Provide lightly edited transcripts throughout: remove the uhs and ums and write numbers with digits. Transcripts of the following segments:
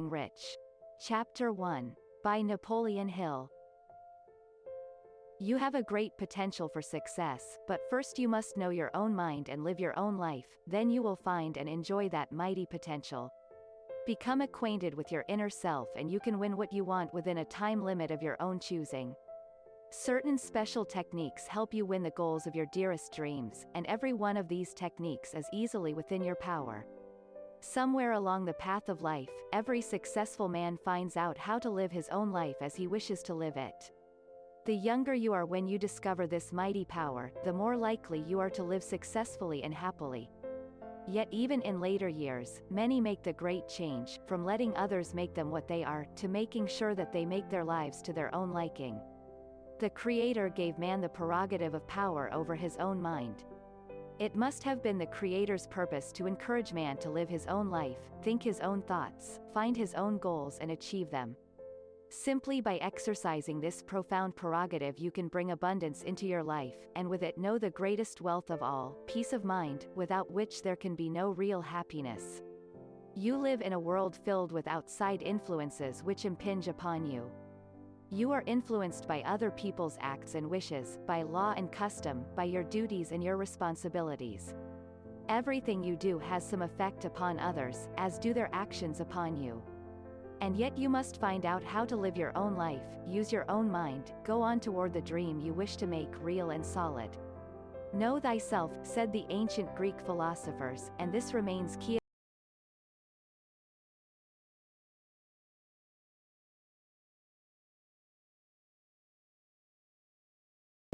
Becoming Rich. Chapter 1. By Napoleon Hill. You have a great potential for success, but first you must know your own mind and live your own life, then you will find and enjoy that mighty potential. Become acquainted with your inner self and you can win what you want within a time limit of your own choosing. Certain special techniques help you win the goals of your dearest dreams, and every one of these techniques is easily within your power. Somewhere along the path of life, every successful man finds out how to live his own life as he wishes to live it. The younger you are when you discover this mighty power, the more likely you are to live successfully and happily. Yet even in later years, many make the great change, from letting others make them what they are, to making sure that they make their lives to their own liking. The Creator gave man the prerogative of power over his own mind. It must have been the Creator's purpose to encourage man to live his own life, think his own thoughts, find his own goals and achieve them. Simply by exercising this profound prerogative you can bring abundance into your life, and with it know the greatest wealth of all, peace of mind, without which there can be no real happiness. You live in a world filled with outside influences which impinge upon you. You are influenced by other people's acts and wishes, by law and custom, by your duties and your responsibilities. Everything you do has some effect upon others, as do their actions upon you. And yet you must find out how to live your own life, use your own mind, go on toward the dream you wish to make real and solid. Know thyself, said the ancient Greek philosophers, and this remains key.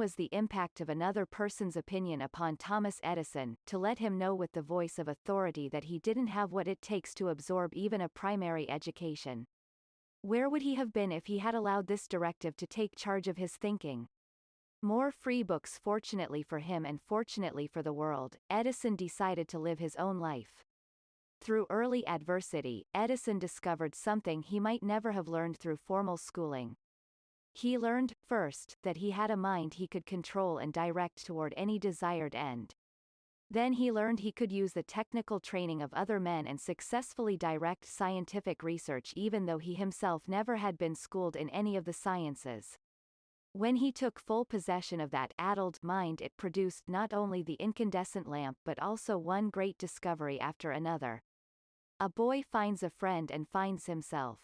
Was the impact of another person's opinion upon Thomas Edison, to let him know with the voice of authority that he didn't have what it takes to absorb even a primary education. Where would he have been if he had allowed this directive to take charge of his thinking? More free books. Fortunately for him and fortunately for the world, Edison decided to live his own life. Through early adversity, Edison discovered something he might never have learned through formal schooling. He learned, first, that he had a mind he could control and direct toward any desired end. Then he learned he could use the technical training of other men and successfully direct scientific research even though he himself never had been schooled in any of the sciences. When he took full possession of that addled mind, it produced not only the incandescent lamp but also one great discovery after another. A boy finds a friend and finds himself.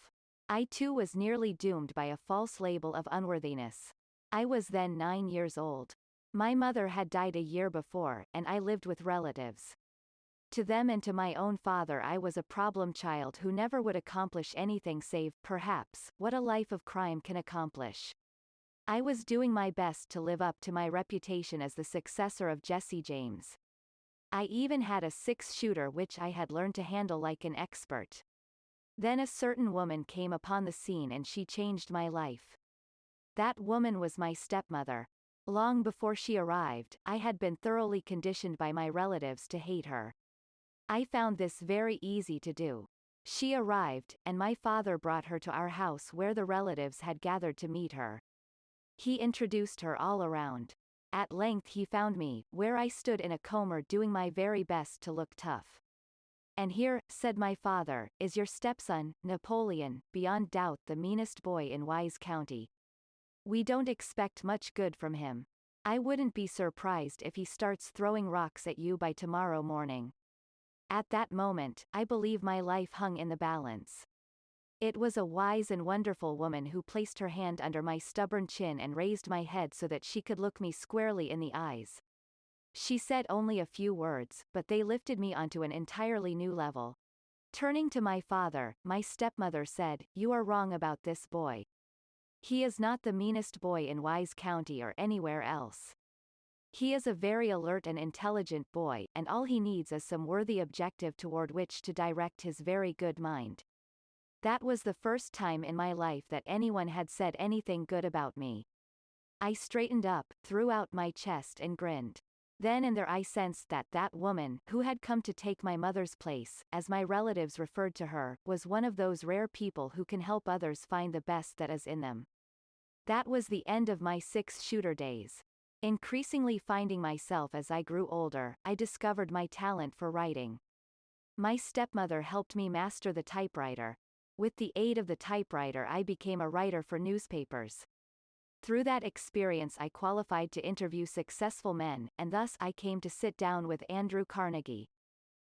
I too was nearly doomed by a false label of unworthiness. I was then 9 years old. My mother had died a year before, and I lived with relatives. To them and to my own father I was a problem child who never would accomplish anything save, perhaps, what a life of crime can accomplish. I was doing my best to live up to my reputation as the successor of Jesse James. I even had a 6-shooter which I had learned to handle like an expert. Then a certain woman came upon the scene and she changed my life. That woman was my stepmother. Long before she arrived, I had been thoroughly conditioned by my relatives to hate her. I found this very easy to do. She arrived, and my father brought her to our house where the relatives had gathered to meet her. He introduced her all around. At length he found me, where I stood in a comber doing my very best to look tough. And here, said my father, is your stepson, Napoleon, beyond doubt the meanest boy in Wise County. We don't expect much good from him. I wouldn't be surprised if he starts throwing rocks at you by tomorrow morning. At that moment, I believe my life hung in the balance. It was a wise and wonderful woman who placed her hand under my stubborn chin and raised my head so that she could look me squarely in the eyes. She said only a few words, but they lifted me onto an entirely new level. Turning to my father, my stepmother said, "You are wrong about this boy. He is not the meanest boy in Wise County or anywhere else. He is a very alert and intelligent boy, and all he needs is some worthy objective toward which to direct his very good mind." That was the first time in my life that anyone had said anything good about me. I straightened up, threw out my chest and grinned. Then and there I sensed that that woman, who had come to take my mother's place, as my relatives referred to her, was one of those rare people who can help others find the best that is in them. That was the end of my 6-shooter days. Increasingly finding myself as I grew older, I discovered my talent for writing. My stepmother helped me master the typewriter. With the aid of the typewriter, I became a writer for newspapers. Through that experience, I qualified to interview successful men, and thus I came to sit down with Andrew Carnegie.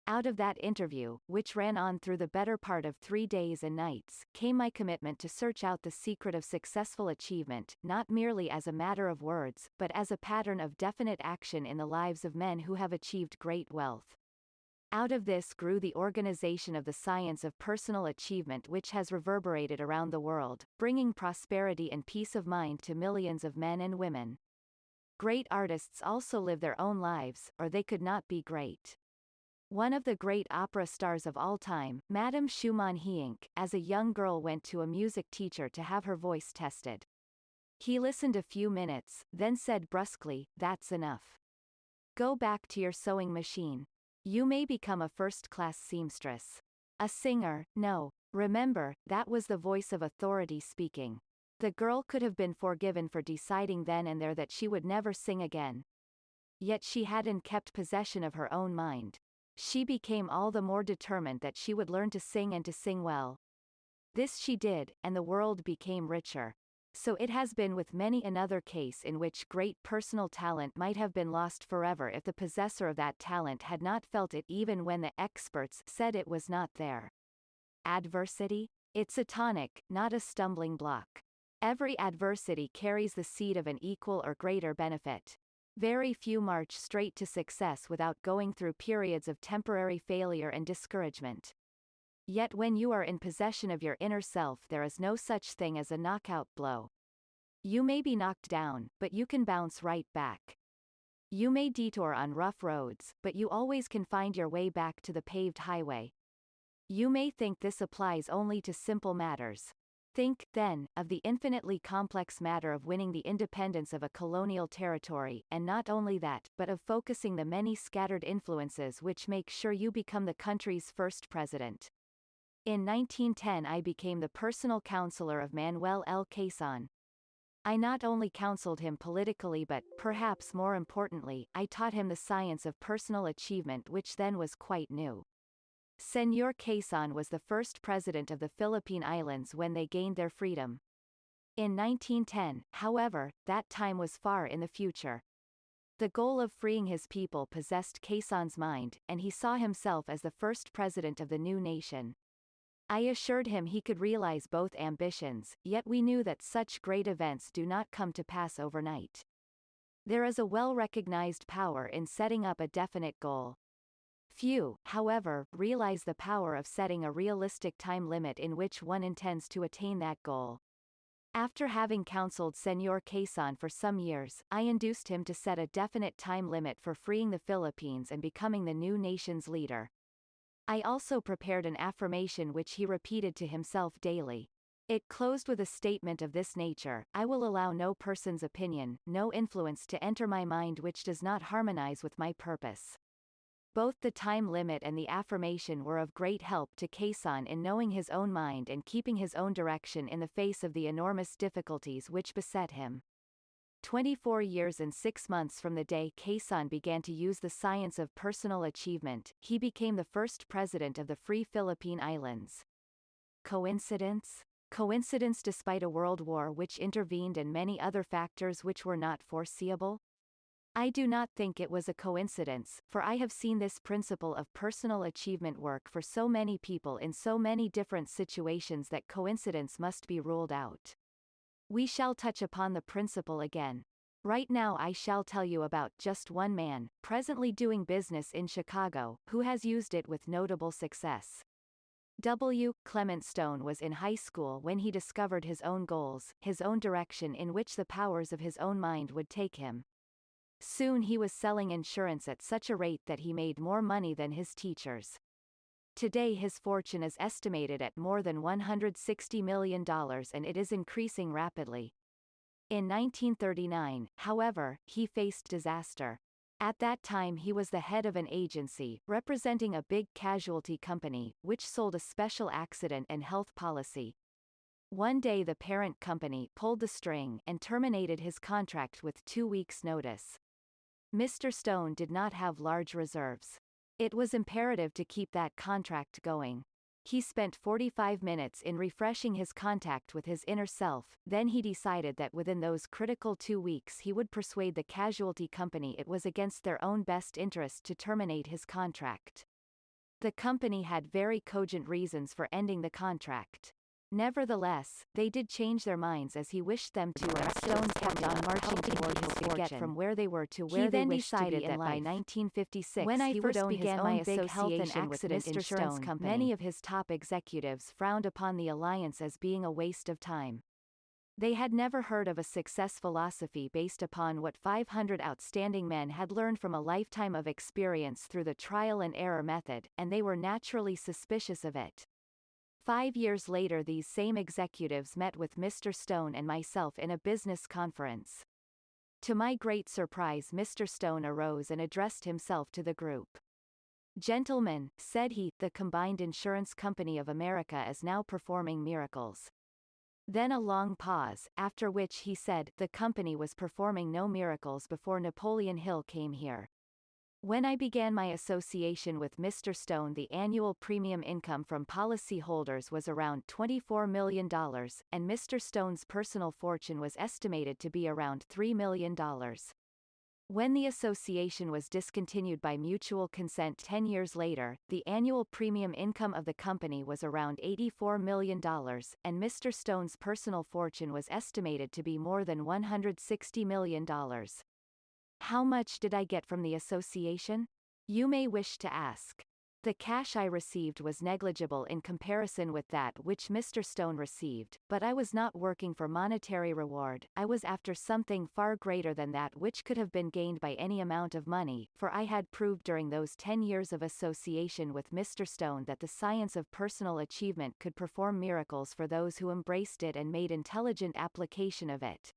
Out of that interview, which ran on through the better part of 3 days and nights, came my commitment to search out the secret of successful achievement, not merely as a matter of words, but as a pattern of definite action in the lives of men who have achieved great wealth. Out of this grew the organization of the science of personal achievement, which has reverberated around the world, bringing prosperity and peace of mind to millions of men and women. Great artists also live their own lives, or they could not be great. One of the great opera stars of all time, Madame Schumann Heink, as a young girl went to a music teacher to have her voice tested. He listened a few minutes, then said brusquely, "That's enough. Go back to your sewing machine. You may become a first-class seamstress. A singer, no. Remember, that was the voice of authority speaking. The girl could have been forgiven for deciding then and there that she would never sing again. Yet she hadn't kept possession of her own mind. She became all the more determined that she would learn to sing and to sing well. This she did, and the world became richer. So it has been with many another case in which great personal talent might have been lost forever if the possessor of that talent had not felt it even when the experts said it was not there. Adversity? It's a tonic, not a stumbling block. Every adversity carries the seed of an equal or greater benefit. Very few march straight to success without going through periods of temporary failure and discouragement. Yet when you are in possession of your inner self, there is no such thing as a knockout blow. You may be knocked down, but you can bounce right back. You may detour on rough roads, but you always can find your way back to the paved highway. You may think this applies only to simple matters. Think, then, of the infinitely complex matter of winning the independence of a colonial territory, and not only that, but of focusing the many scattered influences which make sure you become the country's first president. In 1910 I became the personal counselor of Manuel L. Quezon. I not only counseled him politically but, perhaps more importantly, I taught him the science of personal achievement, which then was quite new. Señor Quezon was the first president of the Philippine Islands when they gained their freedom. In 1910, however, that time was far in the future. The goal of freeing his people possessed Quezon's mind, and he saw himself as the first president of the new nation. I assured him he could realize both ambitions, yet we knew that such great events do not come to pass overnight. There is a well-recognized power in setting up a definite goal. Few, however, realize the power of setting a realistic time limit in which one intends to attain that goal. After having counseled Señor Quezon for some years, I induced him to set a definite time limit for freeing the Philippines and becoming the new nation's leader. I also prepared an affirmation which he repeated to himself daily. It closed with a statement of this nature: I will allow no person's opinion, no influence to enter my mind which does not harmonize with my purpose. Both the time limit and the affirmation were of great help to Quezon in knowing his own mind and keeping his own direction in the face of the enormous difficulties which beset him. 24 years and 6 months from the day Quezon began to use the science of personal achievement, he became the first president of the Free Philippine Islands. Coincidence? Coincidence despite a world war which intervened and many other factors which were not foreseeable? I do not think it was a coincidence, for I have seen this principle of personal achievement work for so many people in so many different situations that coincidence must be ruled out. We shall touch upon the principle again. Right now I shall tell you about just one man, presently doing business in Chicago, who has used it with notable success. W. Clement Stone was in high school when he discovered his own goals, his own direction in which the powers of his own mind would take him. Soon he was selling insurance at such a rate that he made more money than his teachers. Today his fortune is estimated at more than $160 million and it is increasing rapidly. In 1939, however, he faced disaster. At that time he was the head of an agency, representing a big casualty company, which sold a special accident and health policy. One day the parent company pulled the string and terminated his contract with 2 weeks' notice. Mr. Stone did not have large reserves. It was imperative to keep that contract going. He spent 45 minutes in refreshing his contact with his inner self, then he decided that within those critical 2 weeks he would persuade the casualty company it was against their own best interest to terminate his contract. The company had very cogent reasons for ending the contract. Nevertheless, they did change their minds as he wished them to, and Stone kept on marching toward his fortune. Get from where they were to where they wished to be in life. By 1956, when I first began my association with Mr. Stone, many of his top executives frowned upon the alliance as being a waste of time. They had never heard of a success philosophy based upon what 500 outstanding men had learned from a lifetime of experience through the trial and error method, and they were naturally suspicious of it. 5 years later, these same executives met with Mr. Stone and myself in a business conference. To my great surprise, Mr. Stone arose and addressed himself to the group. "Gentlemen," said he, "the Combined Insurance Company of America is now performing miracles." Then a long pause, after which he said, "The company was performing no miracles before Napoleon Hill came here." When I began my association with Mr. Stone, the annual premium income from policyholders was around $24 million, and Mr. Stone's personal fortune was estimated to be around $3 million. When the association was discontinued by mutual consent 10 years later, the annual premium income of the company was around $84 million, and Mr. Stone's personal fortune was estimated to be more than $160 million. How much did I get from the association? You may wish to ask. The cash I received was negligible in comparison with that which Mr. Stone received, but I was not working for monetary reward. I was after something far greater than that which could have been gained by any amount of money, for I had proved during those 10 years of association with Mr. Stone that the science of personal achievement could perform miracles for those who embraced it and made intelligent application of it.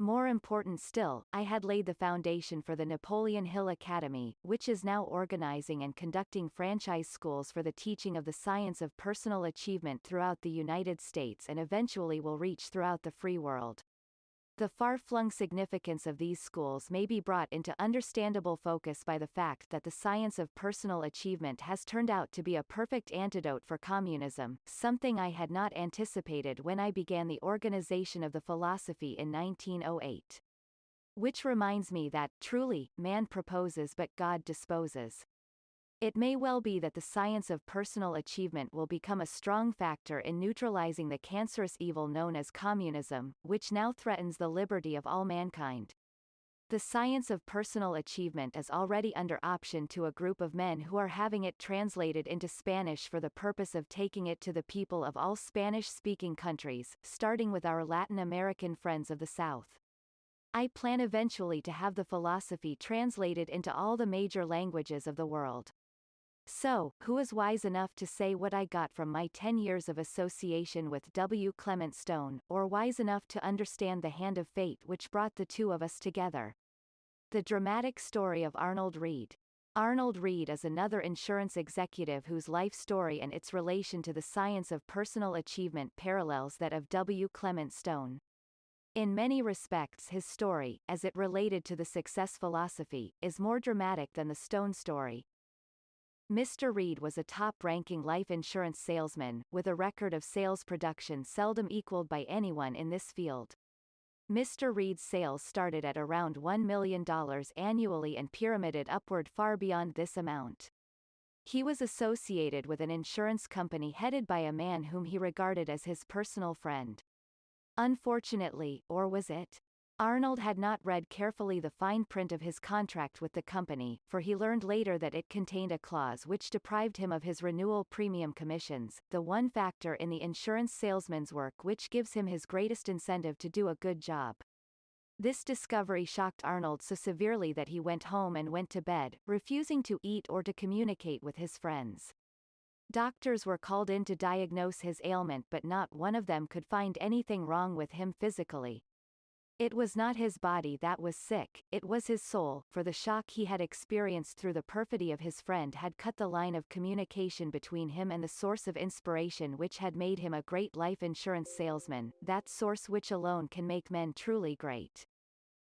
More important still, I had laid the foundation for the Napoleon Hill Academy, which is now organizing and conducting franchise schools for the teaching of the science of personal achievement throughout the United States and eventually will reach throughout the free world. The far-flung significance of these schools may be brought into understandable focus by the fact that the science of personal achievement has turned out to be a perfect antidote for communism, something I had not anticipated when I began the organization of the philosophy in 1908. Which reminds me that, truly, man proposes but God disposes. It may well be that the science of personal achievement will become a strong factor in neutralizing the cancerous evil known as communism, which now threatens the liberty of all mankind. The science of personal achievement is already under option to a group of men who are having it translated into Spanish for the purpose of taking it to the people of all Spanish-speaking countries, starting with our Latin American friends of the South. I plan eventually to have the philosophy translated into all the major languages of the world. So, who is wise enough to say what I got from my 10 years of association with W. Clement Stone, or wise enough to understand the hand of fate which brought the two of us together? The dramatic story of Arnold Reed. Arnold Reed is another insurance executive whose life story and its relation to the science of personal achievement parallels that of W. Clement Stone. In many respects, his story, as it related to the success philosophy, is more dramatic than the Stone story. Mr. Reed was a top-ranking life insurance salesman, with a record of sales production seldom equaled by anyone in this field. Mr. Reed's sales started at around $1 million annually and pyramided upward far beyond this amount. He was associated with an insurance company headed by a man whom he regarded as his personal friend. Unfortunately, or was it? Arnold had not read carefully the fine print of his contract with the company, for he learned later that it contained a clause which deprived him of his renewal premium commissions, the one factor in the insurance salesman's work which gives him his greatest incentive to do a good job. This discovery shocked Arnold so severely that he went home and went to bed, refusing to eat or to communicate with his friends. Doctors were called in to diagnose his ailment, but not one of them could find anything wrong with him physically. It was not his body that was sick, it was his soul, for the shock he had experienced through the perfidy of his friend had cut the line of communication between him and the source of inspiration which had made him a great life insurance salesman, that source which alone can make men truly great.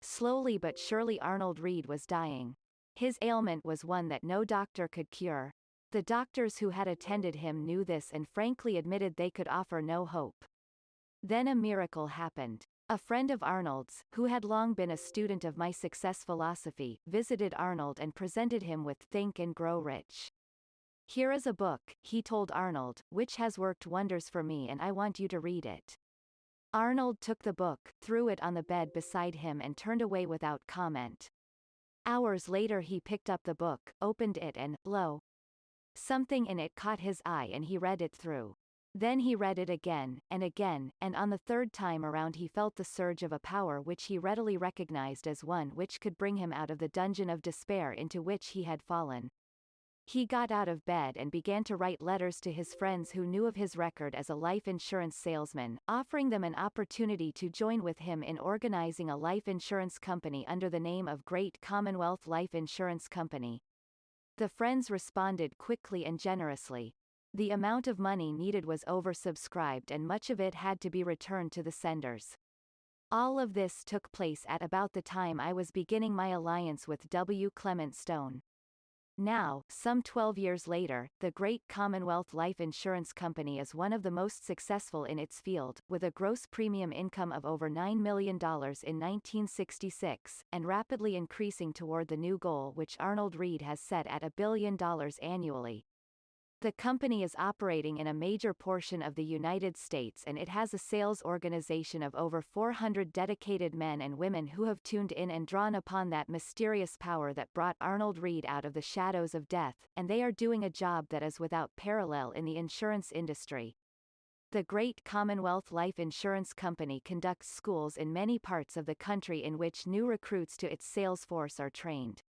Slowly but surely Arnold Reed was dying. His ailment was one that no doctor could cure. The doctors who had attended him knew this and frankly admitted they could offer no hope. Then a miracle happened. A friend of Arnold's, who had long been a student of my success philosophy, visited Arnold and presented him with Think and Grow Rich. Here is a book, he told Arnold, which has worked wonders for me and I want you to read it. Arnold took the book, threw it on the bed beside him and turned away without comment. Hours later he picked up the book, opened it and, lo! Something in it caught his eye and he read it through. Then he read it again, and on the third time around he felt the surge of a power which he readily recognized as one which could bring him out of the dungeon of despair into which he had fallen. He got out of bed and began to write letters to his friends who knew of his record as a life insurance salesman, offering them an opportunity to join with him in organizing a life insurance company under the name of Great Commonwealth Life Insurance Company. The friends responded quickly and generously. The amount of money needed was oversubscribed and much of it had to be returned to the senders. All of this took place at about the time I was beginning my alliance with W. Clement Stone. Now, some 12 years later, the Great Commonwealth Life Insurance Company is one of the most successful in its field, with a gross premium income of over $9 million in 1966, and rapidly increasing toward the new goal which Arnold Reed has set at $1 billion annually. The company is operating in a major portion of the United States and it has a sales organization of over 400 dedicated men and women who have tuned in and drawn upon that mysterious power that brought Arnold Reed out of the shadows of death, and they are doing a job that is without parallel in the insurance industry. The Great Commonwealth Life Insurance Company conducts schools in many parts of the country in which new recruits to its sales force are trained.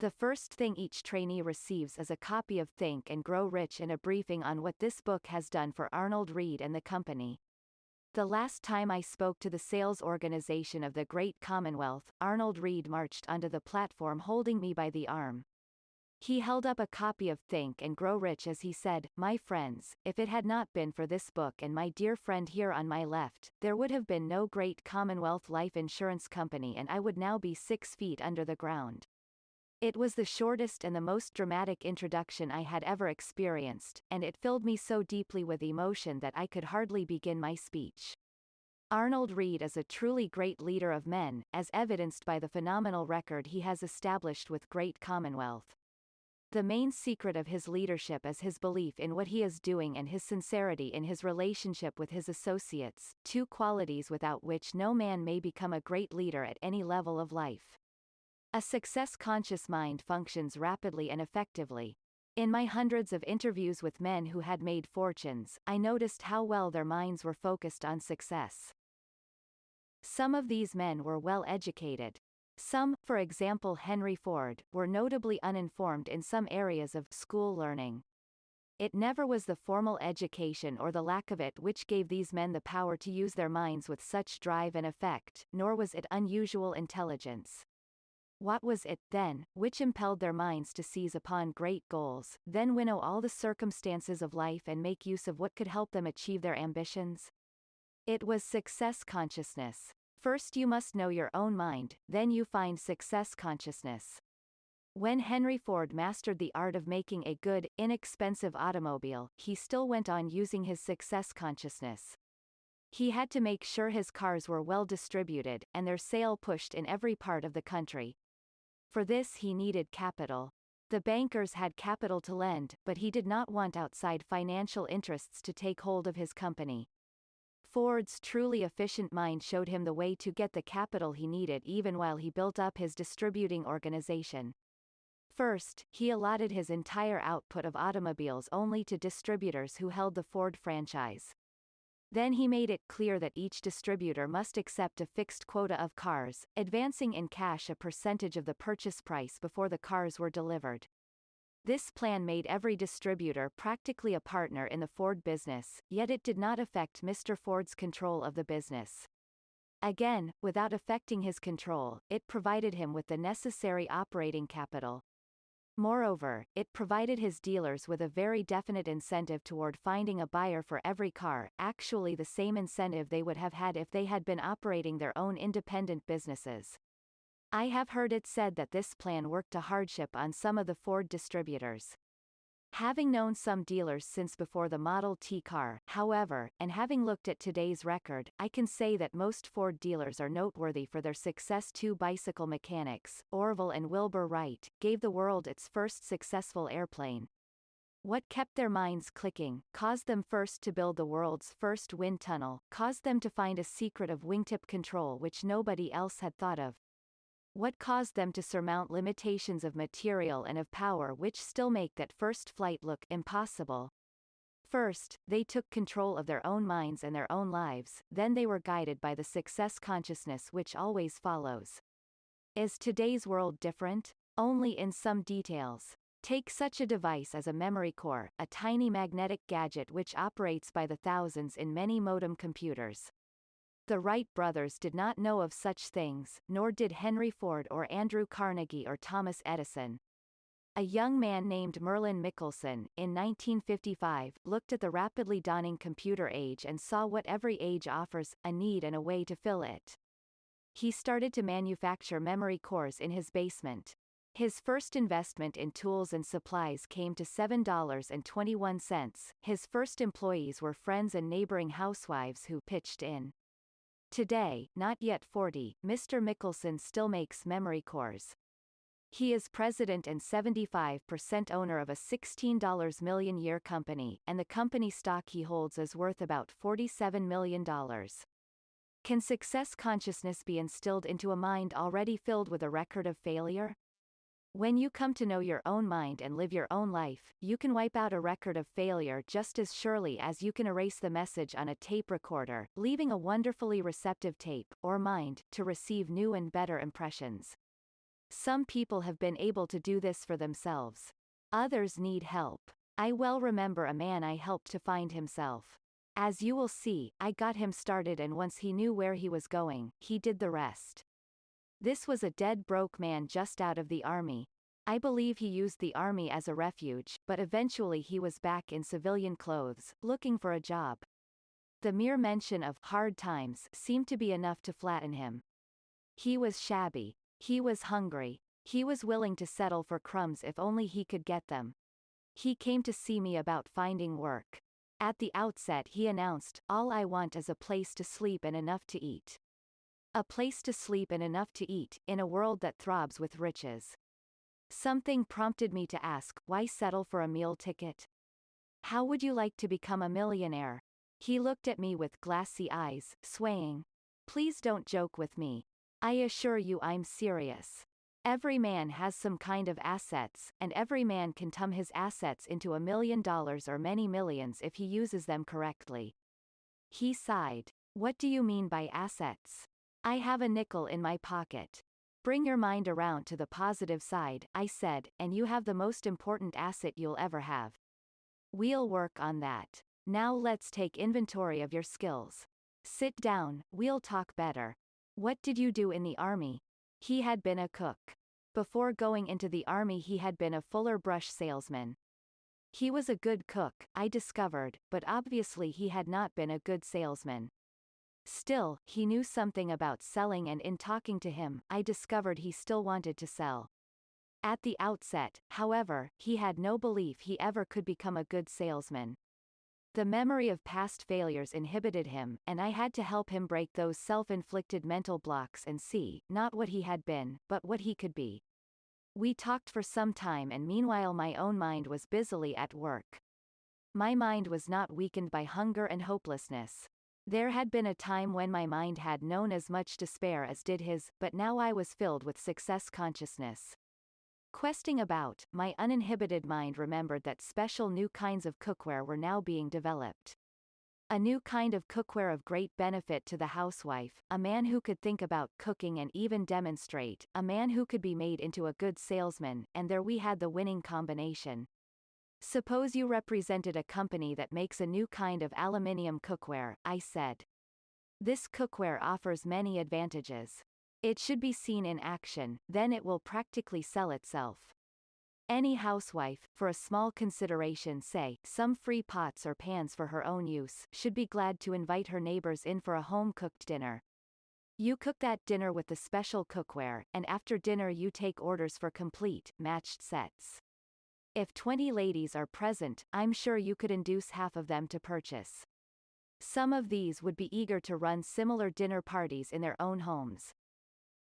The first thing each trainee receives is a copy of Think and Grow Rich and a briefing on what this book has done for Arnold Reed and the company. The last time I spoke to the sales organization of the Great Commonwealth, Arnold Reed marched onto the platform holding me by the arm. He held up a copy of Think and Grow Rich as he said, "My friends, if it had not been for this book and my dear friend here on my left, there would have been no Great Commonwealth Life Insurance Company and I would now be 6 feet under the ground." It was the shortest and the most dramatic introduction I had ever experienced, and it filled me so deeply with emotion that I could hardly begin my speech. Arnold Reed is a truly great leader of men, as evidenced by the phenomenal record he has established with Great Commonwealth. The main secret of his leadership is his belief in what he is doing and his sincerity in his relationship with his associates, two qualities without which no man may become a great leader at any level of life. A success-conscious mind functions rapidly and effectively. In my hundreds of interviews with men who had made fortunes, I noticed how well their minds were focused on success. Some of these men were well educated. Some, for example Henry Ford, were notably uninformed in some areas of school learning. It never was the formal education or the lack of it which gave these men the power to use their minds with such drive and effect, nor was it unusual intelligence. What was it, then, which impelled their minds to seize upon great goals, then winnow all the circumstances of life and make use of what could help them achieve their ambitions? It was success consciousness. First you must know your own mind, then you find success consciousness. When Henry Ford mastered the art of making a good, inexpensive automobile, he still went on using his success consciousness. He had to make sure his cars were well distributed, and their sale pushed in every part of the country. For this he needed capital. The bankers had capital to lend, but he did not want outside financial interests to take hold of his company. Ford's truly efficient mind showed him the way to get the capital he needed even while he built up his distributing organization. First, he allotted his entire output of automobiles only to distributors who held the Ford franchise. Then he made it clear that each distributor must accept a fixed quota of cars, advancing in cash a percentage of the purchase price before the cars were delivered. This plan made every distributor practically a partner in the Ford business, yet it did not affect Mr. Ford's control of the business. Again, without affecting his control, it provided him with the necessary operating capital. Moreover, it provided his dealers with a very definite incentive toward finding a buyer for every car, actually the same incentive they would have had if they had been operating their own independent businesses. I have heard it said that this plan worked a hardship on some of the Ford distributors. Having known some dealers since before the Model T car, however, and having looked at today's record, I can say that most Ford dealers are noteworthy for their success. Two bicycle mechanics, Orville and Wilbur Wright, gave the world its first successful airplane. What kept their minds clicking, caused them first to build the world's first wind tunnel, caused them to find a secret of wingtip control which nobody else had thought of. What caused them to surmount limitations of material and of power which still make that first flight look impossible? First, they took control of their own minds and their own lives, then they were guided by the success consciousness which always follows. Is today's world different? Only in some details. Take such a device as a memory core, a tiny magnetic gadget which operates by the thousands in many modem computers. The Wright brothers did not know of such things, nor did Henry Ford or Andrew Carnegie or Thomas Edison. A young man named Merlin Michelson, in 1955, looked at the rapidly dawning computer age and saw what every age offers, a need and a way to fill it. He started to manufacture memory cores in his basement. His first investment in tools and supplies came to $7.21. His first employees were friends and neighboring housewives who pitched in. Today, not yet 40, Mr. Michelson still makes memory cores. He is president and 75% owner of a $16 million-year company, and the company stock he holds is worth about $47 million. Can success consciousness be instilled into a mind already filled with a record of failure? When you come to know your own mind and live your own life, you can wipe out a record of failure just as surely as you can erase the message on a tape recorder, leaving a wonderfully receptive tape, or mind, to receive new and better impressions. Some people have been able to do this for themselves. Others need help. I well remember a man I helped to find himself. As you will see, I got him started, and once he knew where he was going, he did the rest. This was a dead broke man just out of the army. I believe he used the army as a refuge, but eventually he was back in civilian clothes, looking for a job. The mere mention of hard times seemed to be enough to flatten him. He was shabby. He was hungry. He was willing to settle for crumbs if only he could get them. He came to see me about finding work. At the outset he announced, "All I want is a place to sleep and enough to eat." A place to sleep and enough to eat, in a world that throbs with riches. Something prompted me to ask, why settle for a meal ticket? How would you like to become a millionaire? He looked at me with glassy eyes, swaying. Please don't joke with me. I assure you I'm serious. Every man has some kind of assets, and every man can turn his assets into $1 million or many millions if he uses them correctly. He sighed. What do you mean by assets? I have a nickel in my pocket. Bring your mind around to the positive side, I said, and you have the most important asset you'll ever have. We'll work on that. Now let's take inventory of your skills. Sit down, we'll talk better. What did you do in the army? He had been a cook. Before going into the army he had been a Fuller brush salesman. He was a good cook, I discovered, but obviously he had not been a good salesman. Still, he knew something about selling, and in talking to him, I discovered he still wanted to sell. At the outset, however, he had no belief he ever could become a good salesman. The memory of past failures inhibited him, and I had to help him break those self-inflicted mental blocks and see, not what he had been, but what he could be. We talked for some time, and meanwhile my own mind was busily at work. My mind was not weakened by hunger and hopelessness. There had been a time when my mind had known as much despair as did his, but now I was filled with success consciousness. Questing about, my uninhibited mind remembered that special new kinds of cookware were now being developed. A new kind of cookware of great benefit to the housewife, a man who could think about cooking and even demonstrate, a man who could be made into a good salesman, and there we had the winning combination. Suppose you represented a company that makes a new kind of aluminium cookware, I said. This cookware offers many advantages. It should be seen in action, then it will practically sell itself. Any housewife, for a small consideration, say, some free pots or pans for her own use, should be glad to invite her neighbors in for a home-cooked dinner. You cook that dinner with the special cookware, and after dinner you take orders for complete, matched sets. If 20 ladies are present, I'm sure you could induce half of them to purchase. Some of these would be eager to run similar dinner parties in their own homes.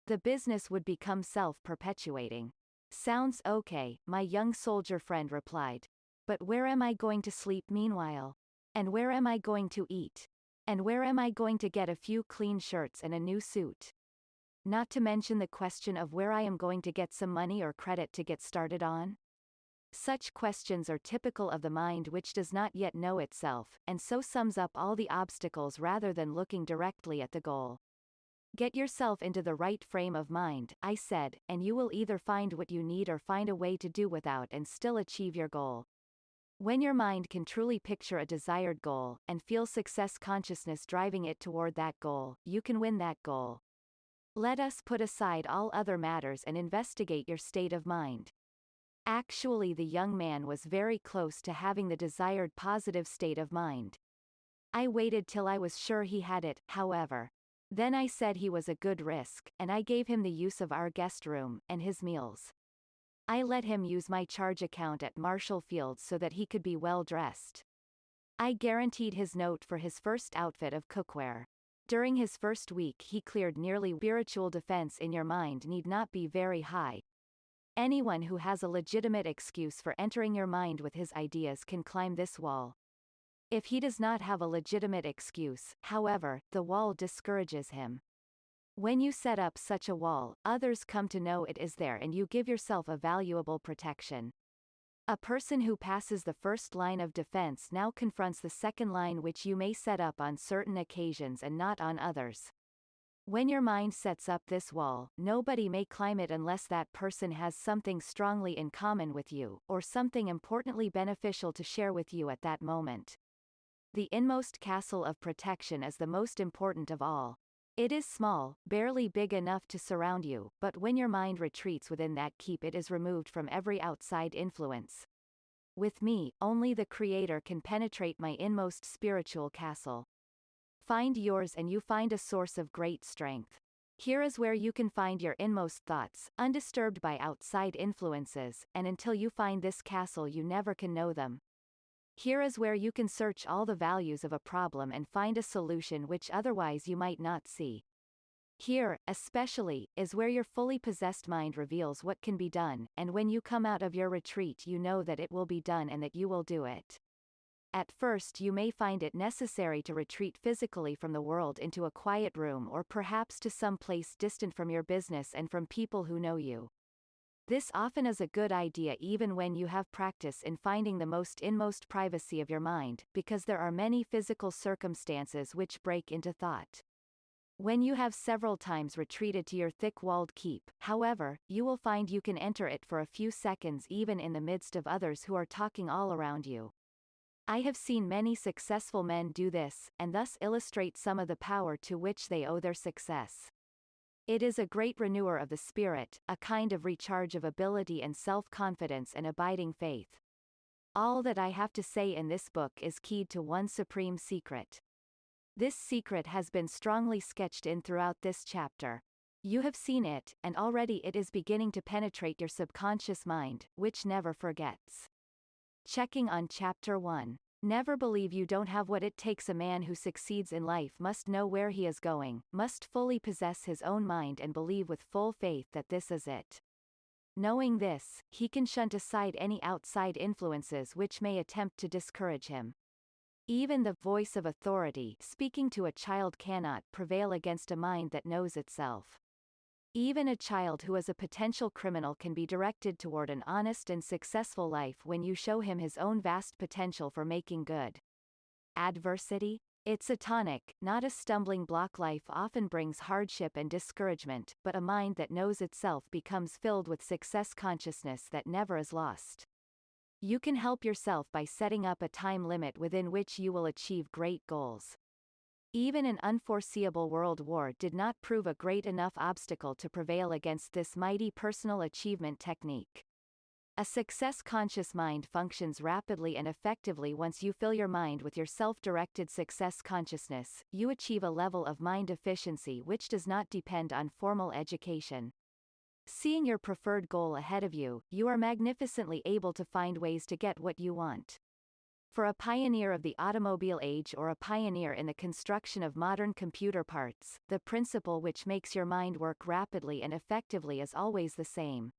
The business would become self-perpetuating. Sounds okay, my young soldier friend replied. But where am I going to sleep meanwhile? And where am I going to eat? And where am I going to get a few clean shirts and a new suit? Not to mention the question of where I am going to get some money or credit to get started on? Such questions are typical of the mind which does not yet know itself, and so sums up all the obstacles rather than looking directly at the goal. Get yourself into the right frame of mind, I said, and you will either find what you need or find a way to do without and still achieve your goal. When your mind can truly picture a desired goal, and feel success consciousness driving it toward that goal, you can win that goal. Let us put aside all other matters and investigate your state of mind. Actually, the young man was very close to having the desired positive state of mind. I waited till I was sure he had it, however. Then I said he was a good risk, and I gave him the use of our guest room, and his meals. I let him use my charge account at Marshall Field so that he could be well dressed. I guaranteed his note for his first outfit of cookware. During his first week he cleared nearly. Spiritual defense in your mind need not be very high. Anyone who has a legitimate excuse for entering your mind with his ideas can climb this wall. If he does not have a legitimate excuse, however, the wall discourages him. When you set up such a wall, others come to know it is there and you give yourself a valuable protection. A person who passes the first line of defense now confronts the second line which you may set up on certain occasions and not on others. When your mind sets up this wall, nobody may climb it unless that person has something strongly in common with you, or something importantly beneficial to share with you at that moment. The inmost castle of protection is the most important of all. It is small, barely big enough to surround you, but when your mind retreats within that keep it is removed from every outside influence. With me, only the Creator can penetrate my inmost spiritual castle. Find yours and you find a source of great strength. Here is where you can find your inmost thoughts, undisturbed by outside influences, and until you find this castle you never can know them. Here is where you can search all the values of a problem and find a solution which otherwise you might not see. Here, especially, is where your fully possessed mind reveals what can be done, and when you come out of your retreat you know that it will be done and that you will do it. At first you may find it necessary to retreat physically from the world into a quiet room or perhaps to some place distant from your business and from people who know you. This often is a good idea even when you have practice in finding the most inmost privacy of your mind, because there are many physical circumstances which break into thought. When you have several times retreated to your thick-walled keep, however, you will find you can enter it for a few seconds even in the midst of others who are talking all around you. I have seen many successful men do this, and thus illustrate some of the power to which they owe their success. It is a great renewer of the spirit, a kind of recharge of ability and self-confidence and abiding faith. All that I have to say in this book is keyed to one supreme secret. This secret has been strongly sketched in throughout this chapter. You have seen it, and already it is beginning to penetrate your subconscious mind, which never forgets. Checking on Chapter 1. Never believe you don't have what it takes. A man who succeeds in life must know where he is going, must fully possess his own mind and believe with full faith that this is it. Knowing this, he can shunt aside any outside influences which may attempt to discourage him. Even the voice of authority speaking to a child cannot prevail against a mind that knows itself. Even a child who is a potential criminal can be directed toward an honest and successful life when you show him his own vast potential for making good. Adversity? It's a tonic, not a stumbling block. Life often brings hardship and discouragement, but a mind that knows itself becomes filled with success consciousness that never is lost. You can help yourself by setting up a time limit within which you will achieve great goals. Even an unforeseeable world war did not prove a great enough obstacle to prevail against this mighty personal achievement technique. A success-conscious mind functions rapidly and effectively. Once you fill your mind with your self-directed success consciousness, you achieve a level of mind efficiency which does not depend on formal education. Seeing your preferred goal ahead of you, you are magnificently able to find ways to get what you want. For a pioneer of the automobile age or a pioneer in the construction of modern computer parts, the principle which makes your mind work rapidly and effectively is always the same.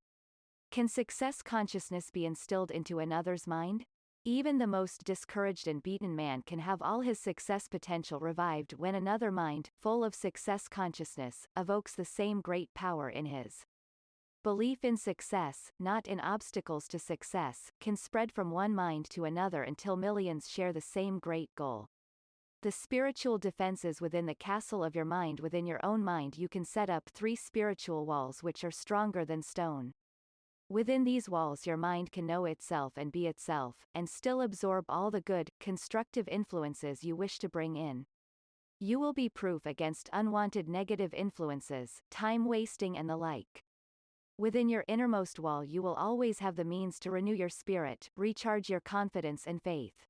Can success consciousness be instilled into another's mind? Even the most discouraged and beaten man can have all his success potential revived when another mind, full of success consciousness, evokes the same great power in his. Belief in success, not in obstacles to success, can spread from one mind to another until millions share the same great goal. The spiritual defenses within the castle of your mind. Within your own mind you can set up 3 spiritual walls which are stronger than stone. Within these walls your mind can know itself and be itself, and still absorb all the good, constructive influences you wish to bring in. You will be proof against unwanted negative influences, time wasting and the like. Within your innermost wall you will always have the means to renew your spirit, recharge your confidence and faith.